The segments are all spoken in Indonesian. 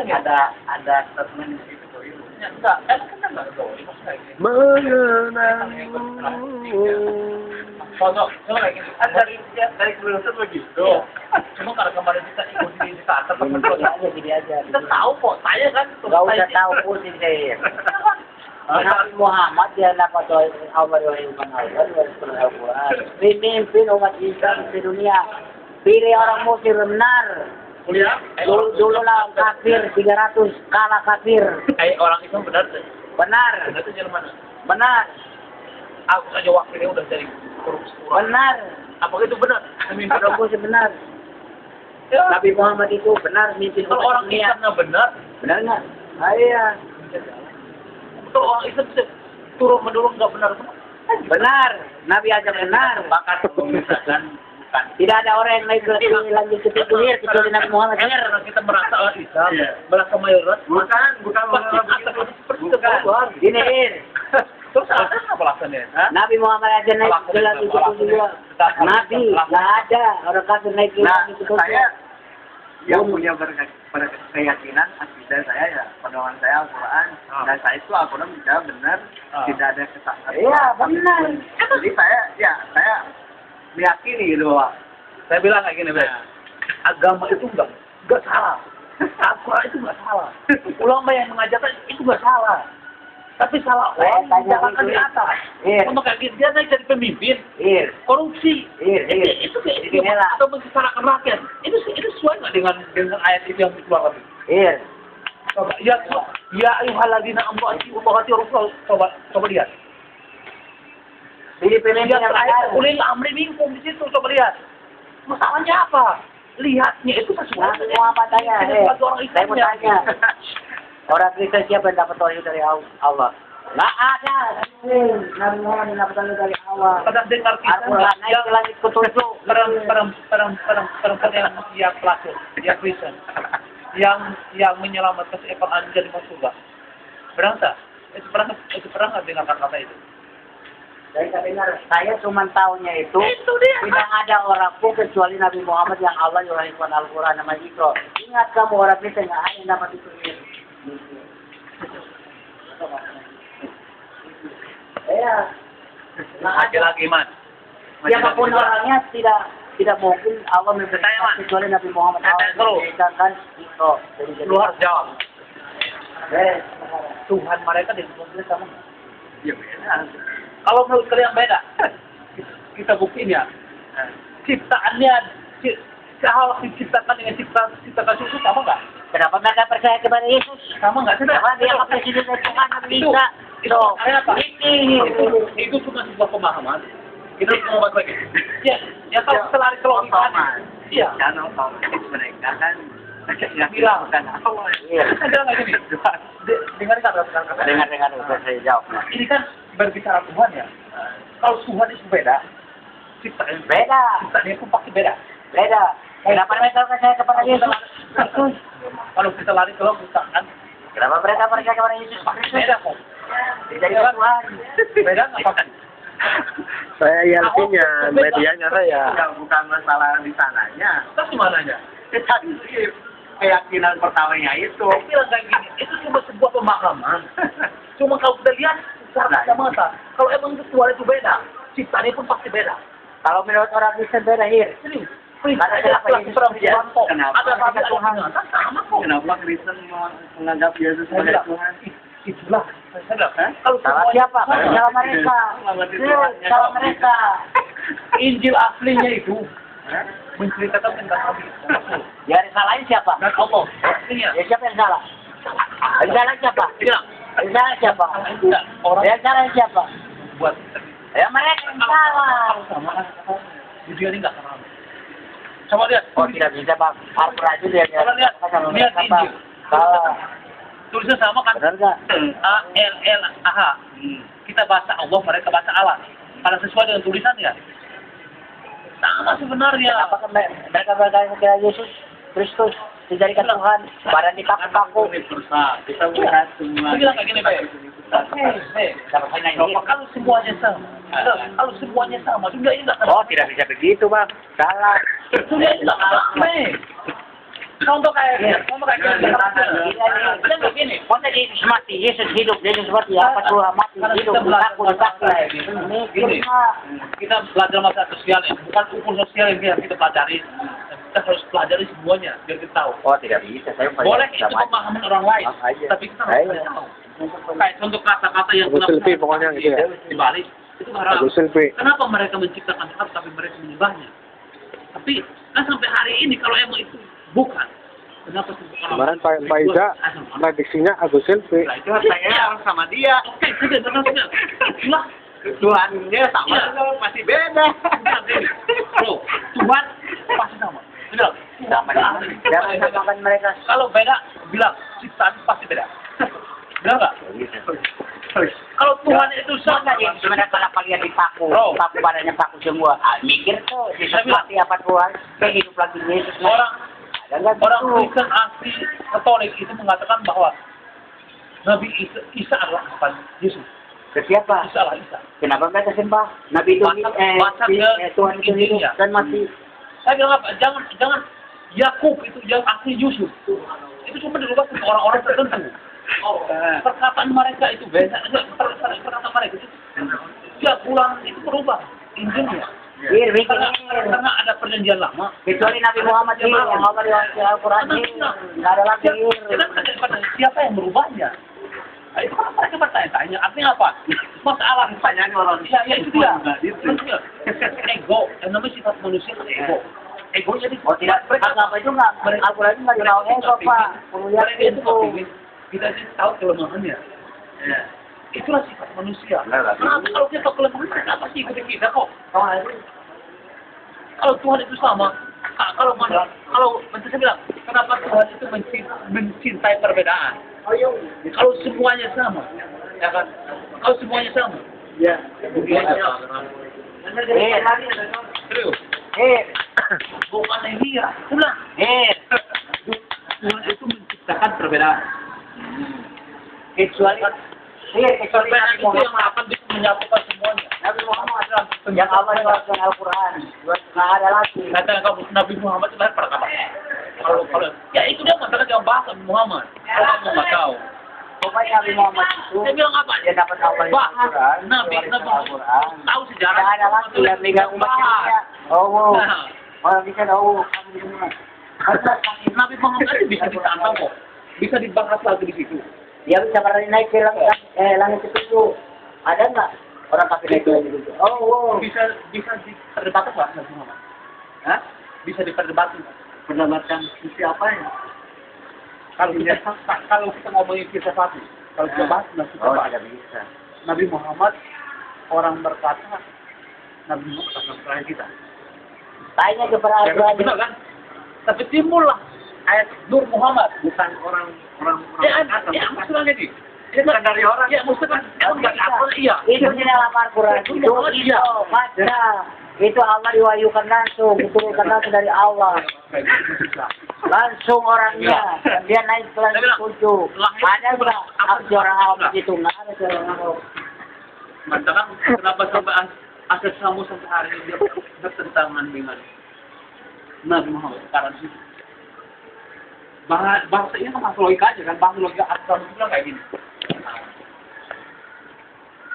ada statement di situ itu. Ya, enggak, kan enggak doi maksudnya gitu. Mengenangmu. Kalau kayak gini, Dari sebelum itu begitu. iya. Cuma karena kemarin kita ikut di kantor Gini aja. kita tahu kok, saya kan Gak usah tahu pusing saya. Nabi Muhammad dia dapat Allah Al-Quran. Pemimpin umat Islam di dunia. Pilih orang muslim benar. kuliah. Dulu lah kafir 300 kalah kafir. Orang Islam benar tuh. Benar. Benar tuh jalan mana? Benar. Aku saja wakilnya udah jadi korupsi. Benar. Apa itu benar? Pemimpin Orang muslim benar. ya. Nabi Muhammad itu benar mimpin Kalau umat orang dunia. Islamnya benar, Benar nggak? Iya. kalau orang Islam bisa turun menurun nggak benar benar. Benar. Nabi aja benar. Bahkan misalkan bukan. Tidak ada orang yang naik lanjut ke dunia kecuali Nabi Muhammad. Karena kita merasa orang Islam, Iya. merasa mayoritas, Bukan pasti akan seperti itu keluar. Gini, Ir. Terus alasannya apa alasannya? Hah? Nabi Muhammad aja naik ke langit itu juga. Nabi, nggak ada orang kafir naik ke Nah, langit itu. saya yang punya keyakinan akidah saya ya pedoman saya Al-Quran dan saya itu Al-Quran bicara benar tidak ada kesalahan. Iya, benar. Jadi saya meyakini gitu bahwa Saya bilang kayak gini, Bang. Agama itu enggak salah. Al-Quran itu enggak salah. Ulama yang mengajarkan itu enggak salah. Tapi salah Saya orang tanya yang itu. di atas. Iya. Sama kayak gitu, dia naik jadi pemimpin, Ir, korupsi. Ir. Itu kayak Gini lah. atau mensengsarakan rakyat. Itu sesuai nggak dengan ayat itu yang dikeluarkan? Ir. Coba ya ayyuhalladzina amanu Allah wa rasul. Coba lihat. Pilih pemimpin Lihat yang ayat benar. ulil amri minkum di situ, coba lihat. Masalahnya apa? Lihatnya itu sesuai Nabi Muhammad tanya, dengan orang saya mau Islamnya. tanya. Orang Kristen siapa yang dapat wahyu dari Allah? Nggak ada. Nabi Muhammad yang dapat wahyu dari Allah. Pada dengar kita Al-Quran naik ke langit ketujuh. perempuan yang pelacur, yang Kristen, yang menyelamatkan seekor anjing dari masuk surga. Benar tak? Itu pernah nggak dengar kata itu? Saya dengar, saya cuma tahunya itu Itu dia. tidak ada orang pun kecuali Nabi Muhammad yang Allah yurahimkan Al-Quran nama Iqra. Ingat kamu orang Kristen nggak ada yang dapat itu. Iya. Lagi-lagi, Mas. Siapapun orangnya tidak mungkin Allah memberikan kecuali Nabi Muhammad. Allah memberikan Iqra. Lu harus jawab. Eh, Tuhan mereka dengan Tuhan sama. ya beda. Kalau menurut kalian beda, kita buktiin ya. Ciptaannya, hal diciptakan dengan ciptakan Yesus sama nggak? Kenapa mereka percaya kepada Yesus? Sama nggak? Kenapa dia nggak presiden Tuhan bisa? Itu apa? Itu cuma sebuah pemahaman. Kita mau baik ya kalau kita lari ke logika. Iya. Karena otomatis mereka kan Bilang. bukan Allah. Iya. Ada nggak gini? Dengar kata. Dengar saya jawab. Ini kan berbicara Tuhan ya. Kalau Tuhan itu beda, ciptaan Beda. ciptaannya pun pasti beda. Beda. Kenapa mereka percaya kepada Yesus? Kristus. Kalau kita lari ke logika kan Kenapa mereka percaya kepada Yesus? beda kok. Jadi Tuhan. Beda nggak Pak? Saya yakinnya, medianya saya. Bukan masalah di sananya. Terus gimana aja? Kita di keyakinan pertamanya itu. Saya bilang kayak gini, itu cuma sebuah pemahaman. Cuma kalau kita lihat secara kacamata, kalau emang itu Tuhan itu beda, ciptaannya pun pasti beda. Kalau menurut orang Kristen beda, Hir. Serius. Karena kenapa Ada Yesus perempuan kok, Kenapa? ada babi, ada Tuhan, kan sama kok. Kenapa Kristen menganggap Yesus Saya sebagai bilang, Tuhan? itulah. Saya bilang, kalau Salah semuanya siapa? sama. Salah mereka. Salah mereka. Injil aslinya itu menceritakan tentang Nabi. Yang disalahin siapa? Dan Allah aslinya. Ya siapa yang salah? Yang salah siapa? Bilang, Yang salah siapa? enggak, orang Yang salah siapa? buat Ya mereka yang salah. sama di dia ini enggak sama. Coba lihat. Oh tidak bisa bang. Al-Quran itu dia. Coba lihat. Lihat Injil. Salah. Tulisnya sama kan? Benar nggak? A-L-L-A-H. Kita baca Allah, mereka baca Allah. Kalau sesuai dengan tulisannya. Sama sebenarnya. Apakah mereka berkata kepada Yesus Kristus dijadikan Tuhan? Badan dikaku-kaku. Kita melihat semua. Saya bilang kayak gini, Pak. Kalau semuanya sama. Kalau semuanya sama, dunia ini nggak Oh tidak bisa begitu bang. Salah. Dunia ini nggak ramai. Contoh kayak begini. Masa Yesus mati, Yesus hidup, Yesus mati, apa Tuhan mati, Karena hidup, kita belajar ditakut. gini, kita belajar masalah sosial ya, bukan ukur sosial yang kita pelajari. Kita harus pelajari semuanya biar kita tahu. Oh, tidak bisa, saya Boleh itu pemahaman orang lain, tapi kita harus tahu. Kayak contoh kata-kata yang Agus Silvi pokoknya gitu ya. dibalik itu harap. Agus Silvi. Kenapa mereka menciptakan harap tapi mereka menyembahnya? Tapi kan sampai hari ini kalau emang itu bukan, kenapa Kemarin Pak Iza prediksinya Agus Silvi. Nah, itu saya harus sama dia. Oke, sudah benar. Lah, Tuhannya sama Iya. juga masih beda. bro, Tuhan pasti sama. Benar. Jangan samakan mereka. Kalau beda, bilang ciptaan pasti beda. Benar nggak? Kalau Tuhan itu sama, Masa Yesus mereka kenapa lihat dipaku, Bro. paku badannya paku semua. Mikir tuh, Yesus mati apa Tuhan, kayak hidup lagi Yesus. orang Kristen asli Katolik itu mengatakan bahwa Nabi Isa adalah bukan Yesus. Ke siapa? Isa adalah Isa. Kenapa mereka sembah? Nabi itu Baca ke Tuhan itu hidup Injilnya. dan mati. Saya bilang apa? Jangan Yakub itu yang asli Yusuf. Itu cuma dirubah sama orang-orang tertentu. Perkataan mereka itu beda. Perkataan mereka itu tiap bulan itu berubah Injilnya. Mikir. Karena ada perjanjian lama. Kecuali Nabi Muhammad ini yang Allah di Al-Quran ini nggak ada lagi. Siapa yang merubahnya? Nah, itu kan mereka bertanya-tanya. Artinya apa? Masalah Pertanyaan orang ya itu dia. Itu. Ego. Yang namanya sifat manusia kan ego. Ego jadi Oh tidak, apa itu nggak? Al-Quran itu nggak dilawan ego Pak. Perlu mereka yakin itu tuh. kepingin kita sih tahu kelemahannya. Ya. Itulah sifat manusia. Benar, Kenapa kalau kita tahu kelemahan, kenapa sih ikuti kita kok? Kalau Tuhan itu sama, kalau nanti saya bilang, kenapa Tuhan itu mencintai perbedaan? Kalau semuanya sama, ya kan? Kalau semuanya sama, Ya. serius, bukan dia. Saya bilang, Tuhan itu menciptakan perbedaan. Kecuali Perbedaan Nabi itu yang Muhammad. akan bisa menyatukan semuanya. Nabi Muhammad yang Allah diwariskan Al-Quran. Nggak ada lagi. Kata Nabi Muhammad itu pada kabar. Kalau ya itu dia mengatakan yang bahasa Nabi Muhammad. Kalau kamu nggak tahu. Pokoknya Nabi Muhammad itu Saya bilang apa? dia dapat Allah Bahas Al-Quran. Nabi diwariskan Muhammad Al-Quran. tahu sejarah. Nggak ada lagi yang megang umat manusia. Nah, Orang bisa tahu kamu di mana. Nabi Muhammad itu bisa ditantang kok. Bisa dibahas lagi di situ. Dia bisa berani naik ke langit ketujuh. Ada nggak orang kafir naik ke langit ketujuh? Bisa diperdebatkan nggak Nabi Muhammad? Hah? Bisa diperdebatkan. Pendapatan sisi apa ya? Kalau kita ngomongin filsafat, kalau kita bahas Tidak bisa. Nabi Muhammad orang berkata Nabi Muhammad akan terakhir kita. Tanya kepada Ya, Al-Quran. benar kan? Tapi timbullah ayat Nur Muhammad. Bukan orang Maksudnya nih. Bukan dari orang. Ya, maksudnya emang nggak apa iya. Itu di dalam Al-Quran. Itu baca. Itu Allah diwahyukan langsung. Diturunkan langsung dari Allah. Langsung orangnya. Dia naik ke langit ketujuh. Ada nggak seorang Ahok itu? Nggak ada seorang Ahok. Matakan kenapa sampai asal kamu sampai hari ini dia bertentangan dengan Nabi Muhammad karena di situ. Bahasa ini kan bahasa logika aja kan, bahasa logika asal itu bilang kayak gini.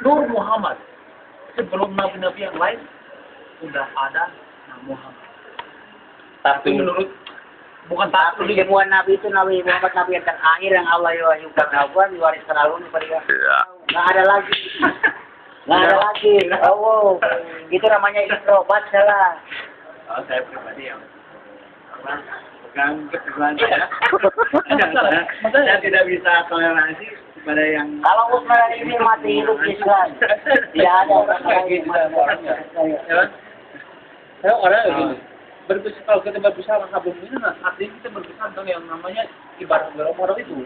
Nur Muhammad sebelum nabi-nabi yang lain sudah ada Nabi Muhammad. Tapi menurut bukan tak Tapi semua Nabi itu Nabi Muhammad Nabi yang terakhir yang Allah diwahyukan Al-Quran diwariskan Al-Quran kepada dia. Nggak ada lagi. Nggak ada lagi. Itu namanya introvert salah. Saya pribadi yang bukan kebetulan saya. Saya tidak bisa toleransi kepada yang Kalau Usman ini mati hidup Islam. Tidak ada orang kayak lain gitu yang mati orangnya. hidup. Ya kan? Saya orang begini. Berbicara kalau kita berbicara hablum ini, artinya kita berbicara tentang yang namanya ibarat moral itu.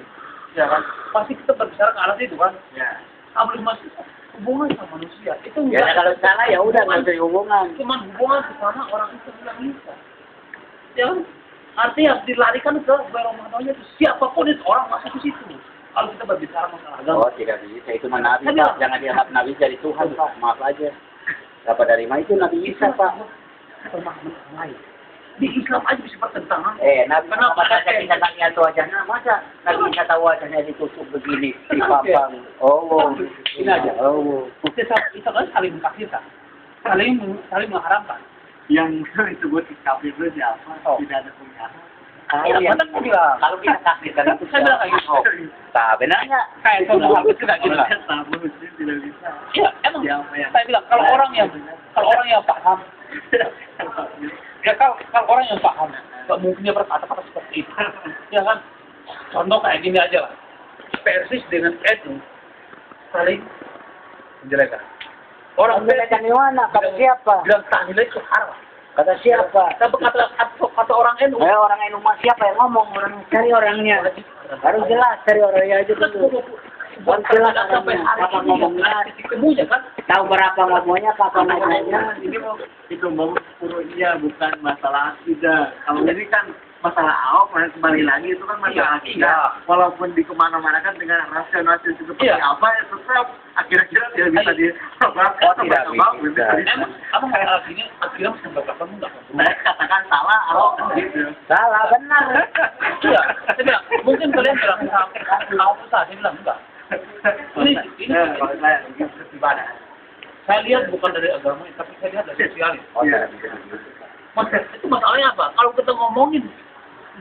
Ya kan? Pasti kita berbicara ke arah itu kan. ya. Hablum masih hubungan sama manusia. Itu Ya kalau salah ya udah nggak usah hubungan. Cuman hubungan sama orang itu yang bisa. Ya kan? Artinya dilarikan ke Ramadannya itu siapapun itu orang masuk ke situ. Kalau kita berbicara masalah agama. Oh tidak bisa itu mah Nabi Pak. Jangan dianggap Nabi dari Tuhan Pak. Maaf aja. Dapat dari mana itu Nabi Isa Pak. Pemahaman orang lain. di Islam aja bisa pertentangan. Nabi Muhammad saja kita tanya itu wajahnya, masa Nabi kita tahu wajahnya ditusuk begini, dipapang. Oh, Ini aja. Oh, Kita kan saling mengkafirkan, saling mengharamkan. Yang disebut kafir itu siapa? Oh. Tidak ada penjara. Iya, yang betul bilang. kalau kita kafirkan itu Saya bilang kayak gitu. Nah, benarnya Kayak saudara aku juga gitu lah. Sama muslim tidak bisa. Iya, emang. Siapa yang Saya bilang kalau orang yang paham, ya kalau orang yang paham, nggak mungkin dia berkata-kata seperti itu. Ya kan? Contoh kayak gini aja lah. Persis dengan NU saling menjelekan. Orang menjelekan di mana? Kata siapa? bilang tahlil itu haram. Kata siapa? Tapi kata orang NU. Orang Indonesia siapa yang ngomong? Cari orangnya. Harus jelas cari orangnya aja dulu. Harus jelas sampai orangnya. hari Apa ini ngomongnya? titik temunya kan? Tahu berapa ngomongnya, kapan ngomongnya. ini mau itu mau purnya bukan masalah akidah. Kalau ini kan masalah awam, kembali lagi itu kan masalah akidah. Walaupun di kemana-mana kan dengan rasional seperti apa ya tetap akhir-akhir dia bisa di tidak bisa. Emang kamu nggak gini, akhirnya mesti berapa enggak? saya katakan salah gitu. Salah, benar. Iya, saya bilang mungkin kalian bilang kamu susah, saya bilang enggak. Ini Kalau saya ibadah. saya lihat bukan dari agama, tapi saya lihat dari sosialis. Iya. Itu masalahnya apa? Kalau kita ngomongin,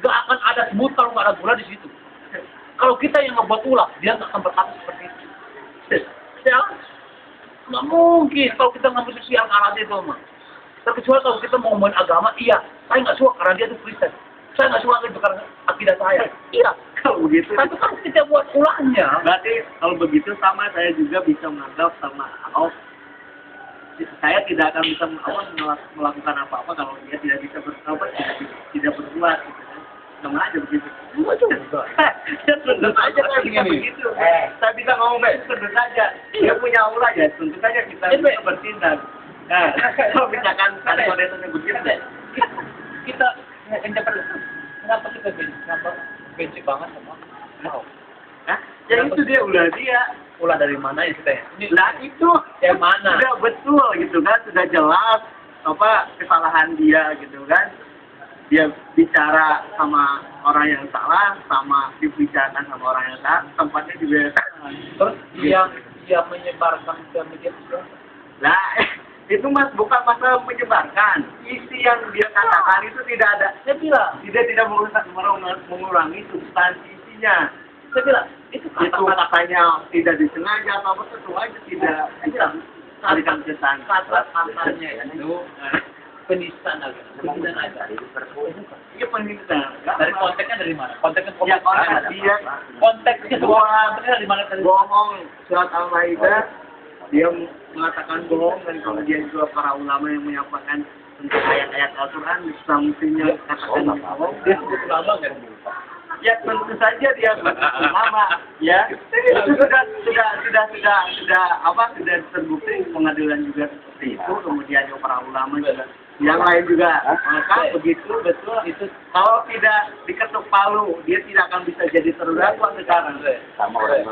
nggak akan ada semut kalau nggak ada gula di situ. Kalau kita yang ngebuat ulah, dia nggak akan berkata seperti itu. Ya, nggak mungkin kalau kita ngambil sosial arah itu mah. Terkecuali kalau kita mau ngomongin agama, iya. Saya nggak suka karena dia itu Kristen. Saya nggak suka itu karena akidah saya. Iya. Kalau begitu, Tapi kalau kita buat ulahnya, berarti kalau begitu sama saya juga bisa menganggap sama Ahok. Saya tidak akan bisa melakukan apa-apa kalau dia tidak bisa tidak berbuat. Gitu. Sama aja begitu. Cuma juga. Tentu saja saya bisa begitu. Saya bisa ngomong baik, tentu saja. Dia punya aula ya, tentu saja kita bisa bertindak. Nah, kalau misalkan ada kode begitu, kita kenapa kita benci banget sama Ahok? nah, ya itu dia ulah dia. Ulah dari mana ya kita? Ini Nah itu yang mana? sudah betul gitu kan, sudah jelas apa kesalahan dia gitu kan. Dia bicara sama orang yang salah, sama dibicarakan sama orang yang salah, tempatnya juga salah. Terus dia menyebarkan ke media sosial. Nah, itu mas bukan masalah menyebarkan. Isi yang dia katakan itu tidak ada. Saya bilang, Tidak mengurangi substansi isinya. saya bilang itu Itu katanya tidak disengaja atau apa tentu aja tidak. Saya bilang Alihkan kesan. kata-katanya itu penistaan agama, penistaan agama. Iya penistaan. Dari konteksnya dari mana? Konteksnya Ya orang dia konteksnya semua dari mana? bohong surat Al-Maidah, dia mengatakan bohong dan kemudian juga para ulama yang menyampaikan tentang ayat-ayat Al-Quran semestinya katakan bohong. Dia sebut ulama nggak? Ya tentu saja dia ulama, ya sudah terbukti pengadilan juga seperti itu, kemudian juga para ulama juga yang lain juga maka begitu betul itu kalau tidak diketuk palu dia tidak akan bisa jadi terdakwa sekarang. Sama orang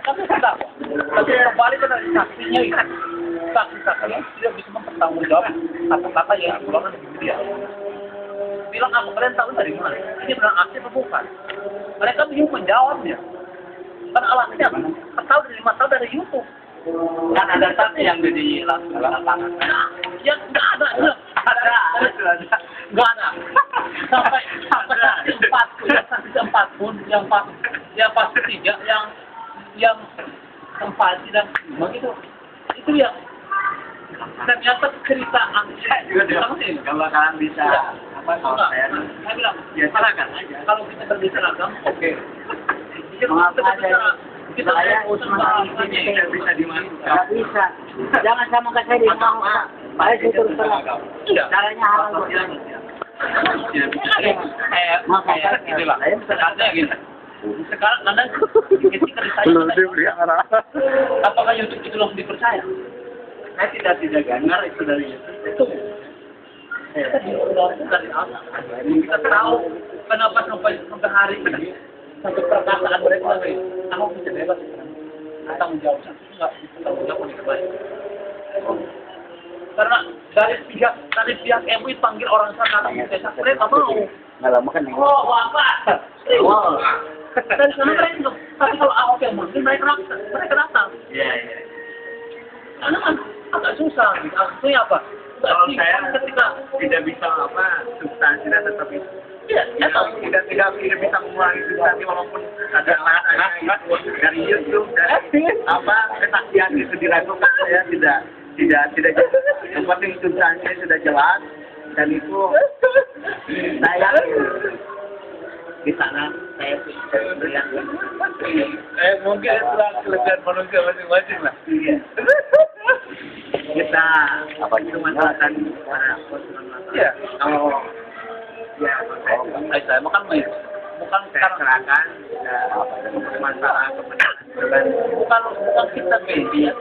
Tapi tidak. Tapi kembali ke saksinya itu. Saksi-saksi tidak bisa mempertanggungjawab kata-kata yang dikeluarkan dari media. Bilang aku kalian tahu dari mana? Ini benar aktif atau bukan? Mereka bingung menjawabnya. Kan alatnya tahu dari mana? Tahu dari YouTube. Kan ada saksi yang di lapangan. Ya nggak ada. Nggak ada. Sampai saksi 4 pun, yang pas ketiga, yang keempat dan begitu. Itu ya. Ternyata cerita Saya juga tidak kalau kalian bisa apa kalau saya bilang ya silakan aja. kalau kita berbicara agama oke. Maaf aja. Kita Saya urusan Usman bahasanya Tidak bisa dimasukkan. Nggak bisa. Jangan sama ke saya di Agama. Saya terus terang. Iya. Caranya halal kok. Tidak bisa. Kayak gitu lah. Sekarang gitu. Sekarang Anda ketika ditanya apakah YouTube itu langsung dipercaya? Saya tidak dengar itu dari YouTube. Itu. Dari Allah. Kita tahu kenapa sampai hari ini satu perkataan mereka aku bisa bebas tanggung jawab nggak tanggung jawab lebih baik. Karena dari pihak MUI panggil orang sana datang ke desa, mereka mau. Nggak lama kan? Oh, apa? Dari sana mereka dong. Tapi kalau Ahok yang mundur, mereka datang. Iya. Karena kan agak susah. Gitu. Artinya apa? Kalau saya ketika tidak bisa substansinya tetap itu. Iya, Tidak bisa mengurangi substansi walaupun ada dari YouTube dari kesaksian itu diragukan, saya tidak yang penting substansinya sudah jelas dan itu saya di sana saya melihat mungkin itulah kelebihan manusia masing-masing lah. iya. Kita itu manfaatkan para konsumen. Iya. Kalau Saya makan mie. Bukan saya karena serahkan masalah kebenaran bukan kita media,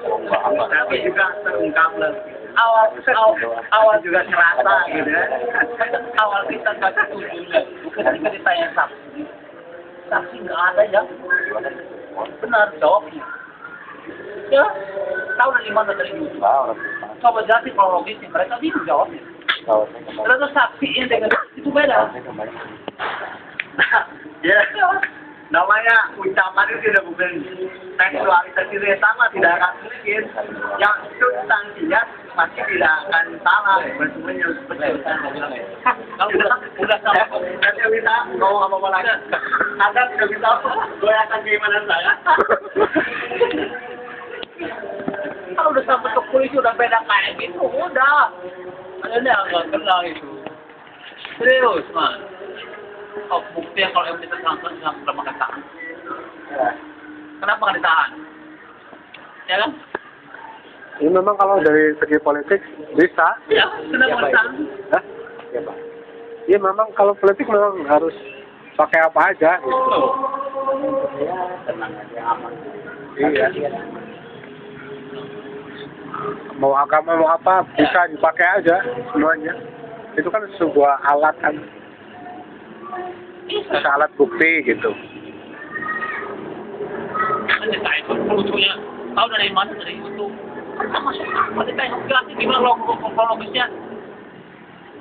tapi juga terungkap lebih. awal Juga serasa gitu ya. awal kita kasih tujuannya bukan ketika ditanya saksi nggak ada ya benar jawabnya ya tahu dari mana dari YouTube coba jelasin kronologisnya mereka bingung jawabnya ternyata saksi ini dengan itu beda Ya, namanya ucapan itu tidak bukan seksualisasi yang sama tidak akan mungkin. Yang substansinya pasti tidak akan salah. Sebenarnya betul. kalau udah sama Nanti bisa ngomong apa lagi. Anda tidak bisa goyahkan keimanan saya. kalau udah sampai ke polisi udah beda kayak gitu udah ada nggak kenal itu serius man. Oh, bukti yang kalau yang ditersangka nggak makan tahan. Kenapa nggak ditahan? Ya kan? Ini memang kalau dari segi politik bisa. Ya, kenapa ditahan? Hah? Ya, Pak. Iya memang kalau politik memang harus pakai apa aja. Gitu. Loh. Tenang aja, aman. Iya. Mau agama mau apa bisa dipakai aja semuanya. Itu kan sebuah alat kan. Bisa alat bukti gitu. Kan ditanya lucunya. Tahu dari mana dari YouTube? Kan masuk apa ditanya jelasin gimana kronologisnya?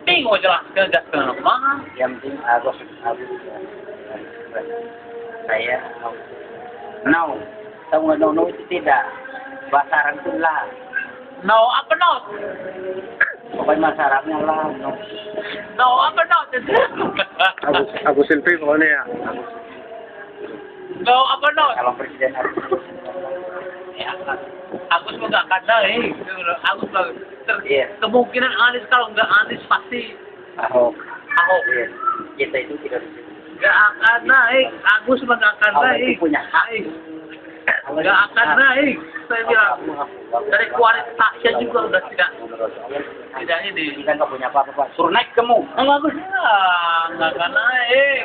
Bingung jelaskan mana? Yang penting Agus saya no tahu nggak no itu tidak bahasa Arab itu lah No, apa no? pokoknya bahasa Arabnya lah no. No, apa no? Agus Silvi pokoknya ya. No, apa no? Kalau presiden Agus Ya, Agus mau nggak akan naik. Agus nggak. Iya. Kemungkinan Anies kalau nggak Anies pasti Ahok Ahok. iya. Kita itu tidak bisa Nggak akan naik. Agus mah nggak akan Allah naik. itu punya hak. Nggak akan naik. Saya bilang dari kualitasnya juga udah tidak ini. kita nggak punya apa-apa Pak. Suruh naik kamu Bagus ya, nggak akan naik.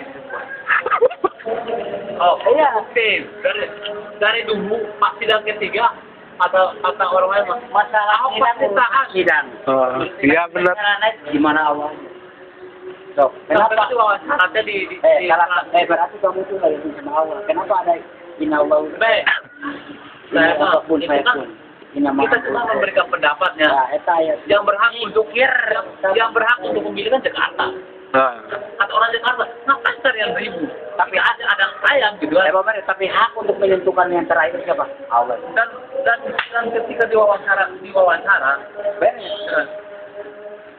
Oh iya, oke. Dari dulu Pak sidang ketiga atau orang lain masalah apa tahan. sidang Iya benar. naik gimana awal so, Kenapa kenapa itu wawancaranya di berarti kamu itu nggak yakin sama Allah kenapa ada inallah baik. Saya mah itu kan kita cuma memberikan pendapatnya. Nah, eta ya. Yang berhak untuk untuk memilih kan Jakarta. Nah, Kata orang Jakarta, ngapain cari yang ribu? Tapi ada ayam gitu kan. Tapi hak untuk menentukan yang terakhir siapa? Allah. Dan ketika diwawancara Beres.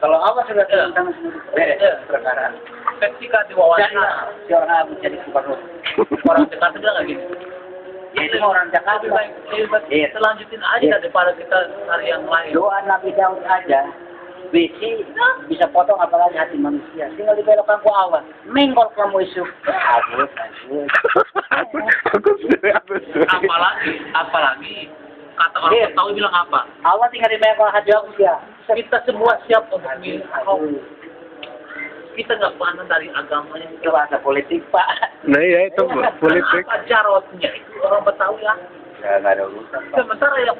Kalau Allah sudah tentukan beres perkara. ketika diwawancara Si orang Abu jadi superhero. orang Jakarta bilang nggak gitu. Ya itu orang Jakarta. Lebih baik kita lanjutin aja daripada kita cari yang lain. Doa Nabi Daud aja. Besi bisa potong apalagi hati manusia. Tinggal dibelokkan ku Allah. Menggol kamu isu. Agus. Apalagi kata orang Betawi bilang apa? Allah tinggal dibelokkan hati aku ya. Kita semua siap untuk memilih Ahok. Kita nggak pandang dari agamanya. Itu bahasa politik Pak. nah iya itu politik. Apa jarotnya itu orang Betawi ya. Ya nggak ada urusan. Sementara yang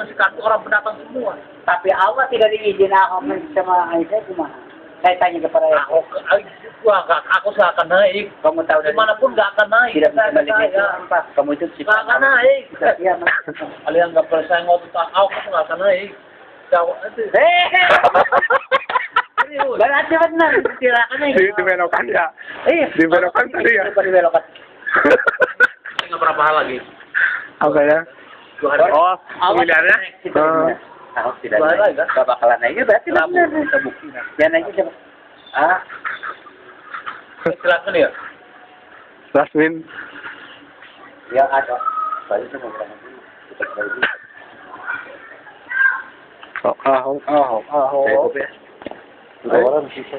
sekarang itu orang pendatang semua. Tapi Allah tidak diizin Ahok sama Aisyah cuma. Saya tanya kepada Ahok, aku nggak akan naik. kamu tahu dari Dimanapun nggak akan naik. tidak bisa balik Saya itu Pak. Kamu itu nggak akan naik. Iya, Mas. Kalian nggak percaya ngomong tentang Ahok itu nggak akan naik. Berarti benar, silakan Di belokan ya. Iya. Di belokan tadi ya. Di belokan. Nggak berapa hal lagi. Apa ya? Oh, pemilihannya? Tahu tidak naik. Gak bakalan naik. Berarti benar. Terbukti. Ya naiknya coba. Ah. Silakan ya. Rasmin. Ya ada. Baru itu mau bilang dulu. Ahok. Saya kopi ya. Dua orang bisa.